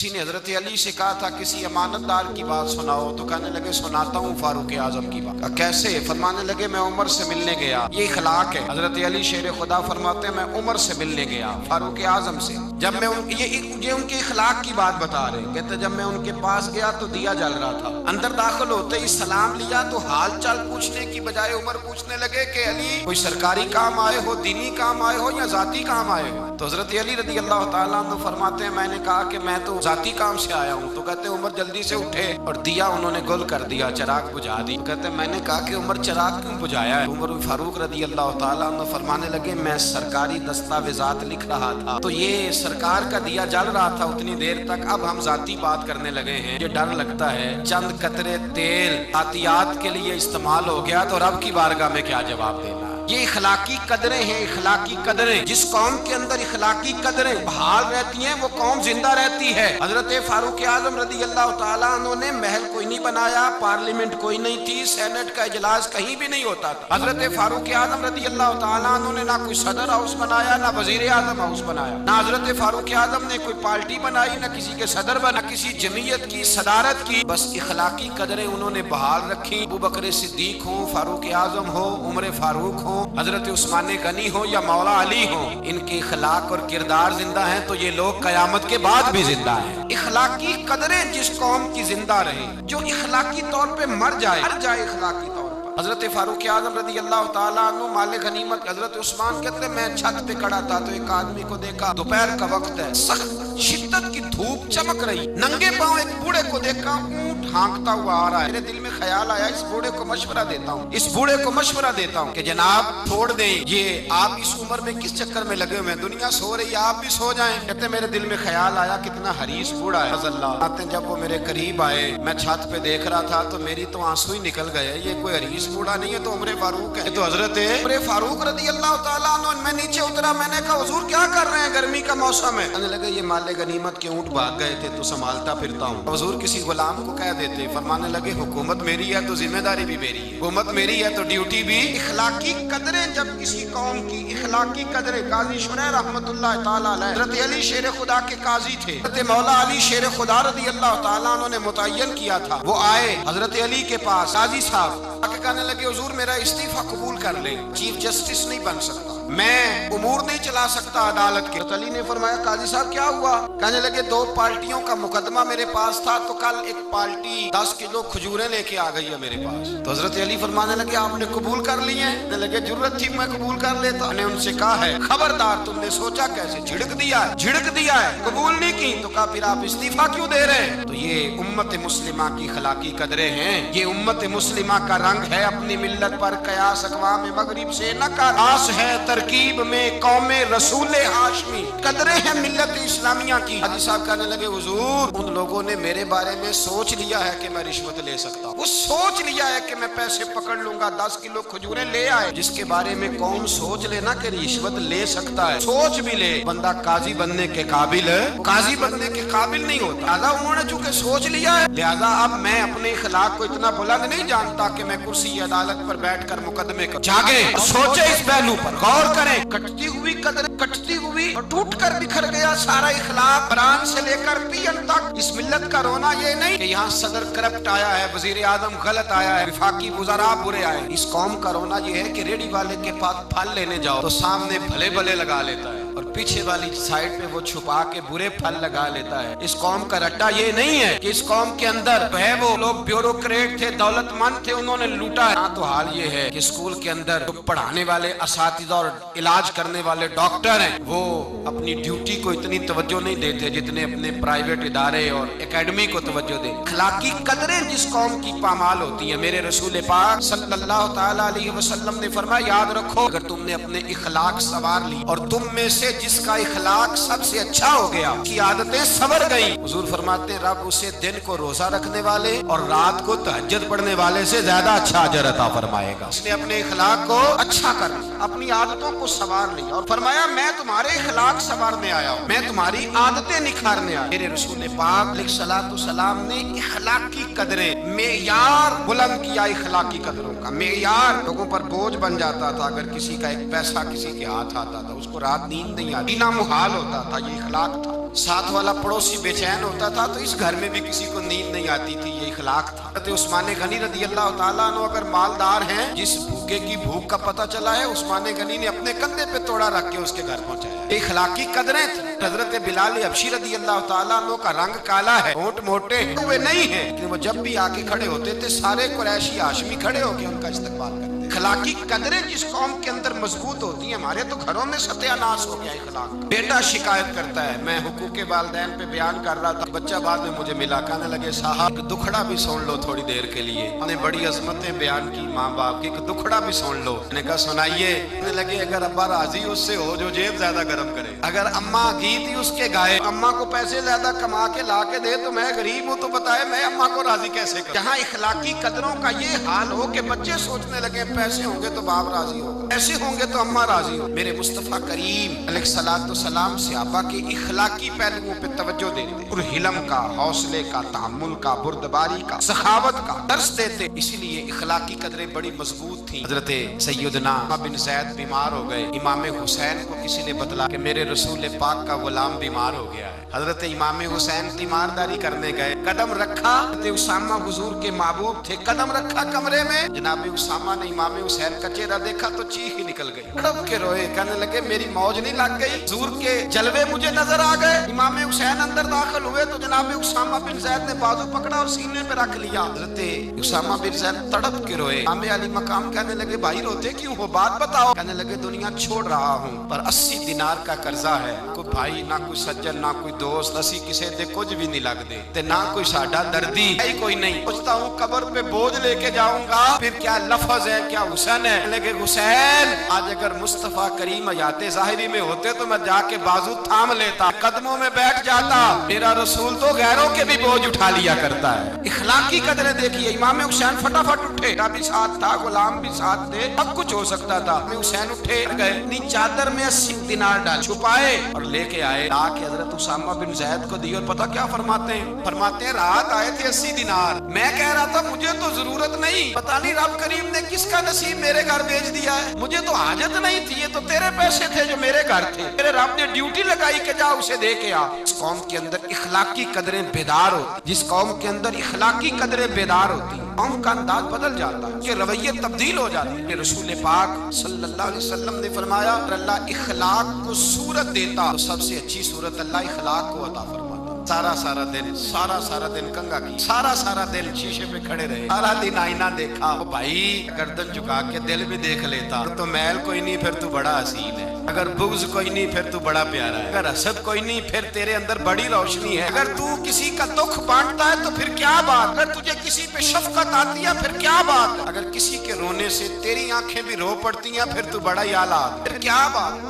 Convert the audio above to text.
किसी ने हजरत अली से कहा था किसी अमानतदार की बात सुनाओ, तो कहने लगे सुनाता हूँ फारूक आजम की बात। कैसे? फरमाने लगे मैं उमर से मिलने गया। ये इखलाक है। हजरत अली शेर खुदा फरमाते हैं मैं उमर से मिलने गया फारूक आजम से। जब मैं ये उनके इखलाक की बात बता रहे, कहते जब मैं उनके पास गया तो दिया जल रहा था। अंदर दाखिल होते ही सलाम लिया तो हाल चाल पूछने की बजाय उमर पूछने लगे कि अली कोई सरकारी काम आए हो, दीनी काम आए हो या जाती काम आए हो? तो हजरत अली रदी अल्लाह ताला अन्हु फरमाते हैं मैंने कहा कि मैं तो जाती काम से आया हूँ। तो कहते उमर जल्दी से उठे और दिया उन्होंने गुल कर दिया, चिराग बुझा दी। तो कहते मैंने कहा कि उमर चिराग क्यों बुझाया है? उमर फारूक रदी अल्लाह ताला अन्हु फरमाने लगे मैं सरकारी दस्तावेजात लिख रहा था तो ये सरकार का दिया जल रहा था उतनी देर तक, अब हम जाती बात करने लगे हैं। ये डर लगता है चंद कतरे तेल आतियात के लिए इस्तेमाल हो गया तो रब की बारगाह में क्या जवाब देना। ये इखलाकी कदरें हैं, इखलाकी कदरें। जिस कौम के अंदर इखलाकी कदरें बहाल रहती हैं वो कौम जिंदा रहती है। हजरत फारूक आजम रदी अल्लाह ताला अन्हु ने महल कोई नहीं बनाया, पार्लियामेंट कोई नहीं थी, सेनेट का इजलास कहीं भी नहीं होता था। हजरत फारूक आजम रदी अल्लाह ताला अन्हु ने ना कोई सदर हाउस बनाया, ना वजीर आजम हाउस बनाया, ना हजरत फारूक आजम ने कोई पार्टी बनाई, ना किसी के सदर बना, किसी जमीयत की सदारत की। बस इखलाकी कदरें उन्होंने बहाल रखी। अबू बकर सिद्दीक हो, फारूक आजम हो, उमर फारूक हो, हजरत उस्मान गनी हो या मौला अली हो, इनके इखलाक और किरदार जिंदा हैं तो ये लोग कयामत के बाद भी जिंदा हैं। इखलाकी कदरें जिस कौम की जिंदा रहे, जो इखलाकी तौर पे मर जाए इखलाकी तौर पर। हजरत फारूक आजम रदी अल्लाह ताला अन्हु माले गनीमत। हजरत उस्मान कहते मैं छत पे खड़ा था तो एक आदमी को देखा, दोपहर का वक्त है, सख्त शिद्दत की धूप चमक रही, नंगे पांव एक बूढ़े को देखा, ऊंट हाँकता हुआ आ रहा है। मेरे दिल में ख्याल आया इस बूढ़े को मशवरा देता हूँ, इस बूढ़े को मशवरा देता हूँ कि जनाब छोड़ दें ये आप इस उम्र में किस चक्कर में लगे हुए हैं, दुनिया सो रही है आप भी सो जाएं। कहते मेरे दिल में ख्याल आया कितना हरीस बूढ़ा है। आते जब वो मेरे करीब आए मैं छत पे देख रहा था तो मेरी तो आंसू ही निकल गए। ये कोई हरीस बूढ़ा नहीं है तो उमर फारूक है। तो हजरत उमर फारूक रदी अल्लाह ताला अन्हु। मैं नीचे उतरा, मैंने कहा हुजूर क्या कर रहे हैं, गर्मी का मौसम है। कहने लगे ये माले गनीमत के ऊंट भाग गए थे तो संभालता फिरता हूँ। हुजूर किसी गुलाम को कह देते। फरमाने लगे हुकूमत मेरी है तो जिम्मेदारी भी मेरी है, हुकूमत मेरी है तो ड्यूटी भी। इखलाकी कदरें जब किसी कौम की इखलाकी कदरें, काजी शुरैह रहमतुल्लाह ताला अलैह हजरत अली शेर खुदा के काजी थे, हजरत मौला अली शेर खुदा रदी अल्लाह ताला अन्हु ने मुतय्यन किया था। वो आए हजरत अली के पास, काजी साहब आके कहने लगे हुजूर मेरा इस्तीफा कबूल कर ले, चीफ जस्टिस नहीं बन सकता, मैं उमूर नहीं चला सकता अदालत के। तो अली ने फरमाया काजी साहब क्या हुआ? कहने लगे दो पार्टियों का मुकदमा मेरे पास था तो कल एक पार्टी 10 किलो खजूरें लेके आ गई है मेरे पास। तो हजरत अली फरमाने लगे आपने कबूल कर ली है? कहने लगे जरूरत थी मैं कबूल कर लेता। मैंने उनसे कहा है खबरदार तुमने सोचा कैसे, झिड़क दिया है, कबूल नहीं की तो कहा फिर आप इस्तीफा क्यों दे रहे हैं? तो ये उम्मत मुस्लिमा की इखलाकी कदरें हैं, ये उम्मत मुस्लिमा का रंग है। अपनी मिल्लत पर कयास अक़वाम मगरिब से न कर, आस है तरकीब में कौमे रसूल हाशमी। कदरें हैं मिल्लत इस्लामिया की। हाजी साहब कहने लगे हुजूर उन लोगों ने मेरे बारे में सोच लिया है कि मैं रिश्वत ले सकता हूँ, वो सोच लिया है कि मैं पैसे पकड़ लूंगा, 10 किलो खजूरें ले आए। जिसके बारे में कौम सोच लेना कि रिश्वत ले सकता है, सोच भी ले, बंदा काजी बनने के काबिल है, काजी बनने के काबिल नहीं होता। लिहाजा उन्होंने चूंकि सोच लिया है, लिहाजा अब मैं अपने इखलाक को इतना बुलंद नहीं जानता कि मैं कुर्सी अदालत पर बैठकर मुकदमे को जागे सोचे, इस पहलू पर गौर करें। कटती हुई कदर कटती हुई और टूट कर बिखर गया सारा इखलाक, बरान से लेकर पियन तक। इस मिल्लत का रोना ये नहीं कि यहाँ सदर करप्ट आया है, वजीर आजम गलत आया है, विफाकी वज़रा बुरे आए। इस कौम का रोना ये है कि रेडी वाले के पास फल लेने जाओ तो सामने भले भले लगा लेता है और पीछे वाली साइड पे वो छुपा के बुरे फल लगा लेता है। इस कौम का रट्टा ये नहीं है कि इस कौम के अंदर है वो लोग ब्यूरोक्रेट थे, दौलतमंद थे, उन्होंने लूटा है। तो हाल ये है कि स्कूल के अंदर जो पढ़ाने वाले असातिज़ा और इलाज करने वाले डॉक्टर हैं वो अपनी ड्यूटी को इतनी तवज्जो नहीं देते जितने अपने प्राइवेट इदारे और एकेडमी को तवज्जो दे। इखलाकी कदरें जिस कौम की पामाल होती है, मेरे रसूल पाक सल्लल्लाहु ताला अलैहि वसल्लम ने फरमाया याद रखो अगर तुमने अपने इखलाक सवार ली और तुम में से जिसका इखलाक सबसे अच्छा हो गया, उसकी आदतें संवर गई, हुजूर फरमाते हैं रब उसे दिन को रोजा रखने वाले और रात को तहज्जुद पढ़ने वाले से ज्यादा अच्छा अजर अता फरमाएगा। इसने अपने इखलाक को अच्छा कर, अपनी आदतों को संवार लिया और फरमाया मैं तुम्हारे इखलाक संवारने आया हूँ, मैं तुम्हारी आदतें निखारने आया। मेरे रसूल पाक अलैहिस्सलातु सलाम ने इखलाक की कदरें, मेयार बुलंद किया। इखलाकी कदरों का मेयार लोगों पर बोझ बन जाता था। अगर किसी का एक पैसा किसी के हाथ आता था उसको रात नींद नहीं आती, ना मुहाल होता था। ये इखलाक था। साथ वाला पड़ोसी बेचैन होता था तो इस घर में भी किसी को नींद नहीं आती थी। ये इखलाक था। उस्मान गनी रज़ी अल्लाह ताला अन्हु अगर मालदार हैं, जिस भूखे की भूख का पता चला है, उस्मान गनी ने अपने कंधे पे तोड़ा रख के उसके घर पहुंचाया। इखलाकी कदरें थी। हजरत बिलाल हबशी रज़ी अल्लाह ताला अन्हु का रंग काला है, होंठ मोटे हुए नहीं है, लेकिन वो जब भी आके खड़े होते थे सारे कुरैशी हाशमी खड़े होकर उनका इस्तकबाल करते। इखलाकी कदरें जिस कौम के अंदर मजबूत होती हैं, हमारे तो घरों में सत्यानाश हो गया इखलाक का। बेटा शिकायत करता है, मैं हुकूके वालिदैन पे बयान कर रहा था, बच्चा बाद में मुझे मिला, कहने लगे साहब एक दुखड़ा भी सुन लो थोड़ी देर के लिए। हमने बड़ी अजमतें बयान की माँ बाप की, एक दुखड़ा भी सुन लो। मैंने कहा सुनाइए। कहने लगे अगर अब्बा राजी उससे हो जो जेब ज्यादा गर्म करे, अगर अम्मा गीत ही उसके गाए, अम्मा को पैसे ज्यादा कमा के ला के दे तो मैं गरीब हूँ तो बताए मैं अम्मा को राजी कैसे करूं। जहाँ इखलाकी कदरों का ये हाल हो कि बच्चे सोचने लगे पैसे होंगे तो बाप राजी होगा, पैसे होंगे तो अम्मा राजी हो। मेरे मुस्तफा करीम अलैहिस्सलाम सहाबा के इखलाकी पहलुओं पे तवज्जो देते और हिलम का, हौसले का, तहम्मुल का, बुर्दबारी का, सखावत का दर्स देते। इसीलिए इखलाकी कदरें बड़ी मजबूत थी। हजरत सैयदना बिन ज़ैद बीमार हो गए। इमाम हुसैन को किसी ने बतला कि मेरे रसूल पाक का गुलाम बीमार हो गया है। हजरत इमाम हुसैन तीमारदारी करने गए, कदम रखा, उसामा हुजूर के महबूब थे, कदम रखा कमरे में, जनाब उसामा ने इमाम हुसैन का चेहरा देखा तो चीख ही निकल गई, तड़प के रोए, कहने लगे मेरी मौज नहीं लग गई, हुजूर के जलवे मुझे नजर आ गए। इमाम हुसैन अंदर दाखिल हुए तो जनाब उसामा बिन ज़ैद ने बाजू पकड़ा और सीने पे रख लिया। हजरत उसामा बिन ज़ैद तड़प के रोए। इमाम अली मकाम कहने लगे भाई रोते क्यों हो, बात बताओ। कहने लगे दुनिया छोड़ रहा हूँ पर 80 दिनार का कर्जा है, कोई भाई ना कोई सज्जन ना कोई दोस्त, असी किसी दे कुछ भी नहीं लगते ते ना कोई साडा दर्दी है कोई नहीं। सोचता हूँ कब्र पे बोझ लेके जाऊंगा, फिर क्या लफ्ज है क्या हुसैन है। लगे हुसैन आज अगर मुस्तफा करीम हयाते ज़ाहिरी में होते तो मैं जाके बाजू थाम लेता, कदमों में बैठ जाता। मेरा रसूल तो गैरों के भी बोझ उठा लिया करता है। इखलाकी कदरें देखिए। इमाम हुसैन फटाफट उठे, भी साथ था, गुलाम भी साथ थे, अब कुछ हो सकता था। हुसैन उठे गए, अपनी चादर में 80 दिनार डाल छुपाए और लेके आए, आके हजरत उसामा बिन ज़ैद को दी। और पता क्या फरमाते हैं रात आए थे 80 दिनार, मैं कह रहा था मुझे तो जरूरत नहीं, पता नहीं रब करीम ने किसका नसीब मेरे घर भेज दिया है, मुझे तो हाजत नहीं थी, ये तो तेरे पैसे थे जो मेरे घर थे, मेरे रब ने ड्यूटी लगाई कि जा उसे दे के आ। इस कौम के अंदर इखलाकी कदरें बेदार होती, जिस कौम के अंदर इखलाकी कदरें बेदार होती, कौम का अंदाज बदल जाता है, कि रवैये तब्दील हो जाते हैं। रसूल पाक सल्लल्लाहु अलैहि वसल्लम ने फरमाया अल्लाह इखलाक को सूरत देता तो सबसे अच्छी सूरत अल्लाह इखलाक को अता फरमाता। सारा दिन कंगा की, सारा दिन शीशे पे खड़े रहे, सारा दिन आईना देखा। ओ भाई गर्दन झुका के दिल भी देख लेता तो मैल कोई नहीं फिर तू बड़ा हसीन है, अगर बुग़्ज़ कोई नहीं फिर तू बड़ा प्यारा है, अगर हसद कोई नहीं फिर तेरे अंदर बड़ी रोशनी है, अगर तू किसी का दुख बांटता है तो फिर क्या बात, अगर तुझे किसी पे शफकत आती है फिर क्या बात, अगर किसी के रोने से तेरी आंखें भी रो पड़ती हैं फिर तू बड़ा ही आला, फिर क्या बात।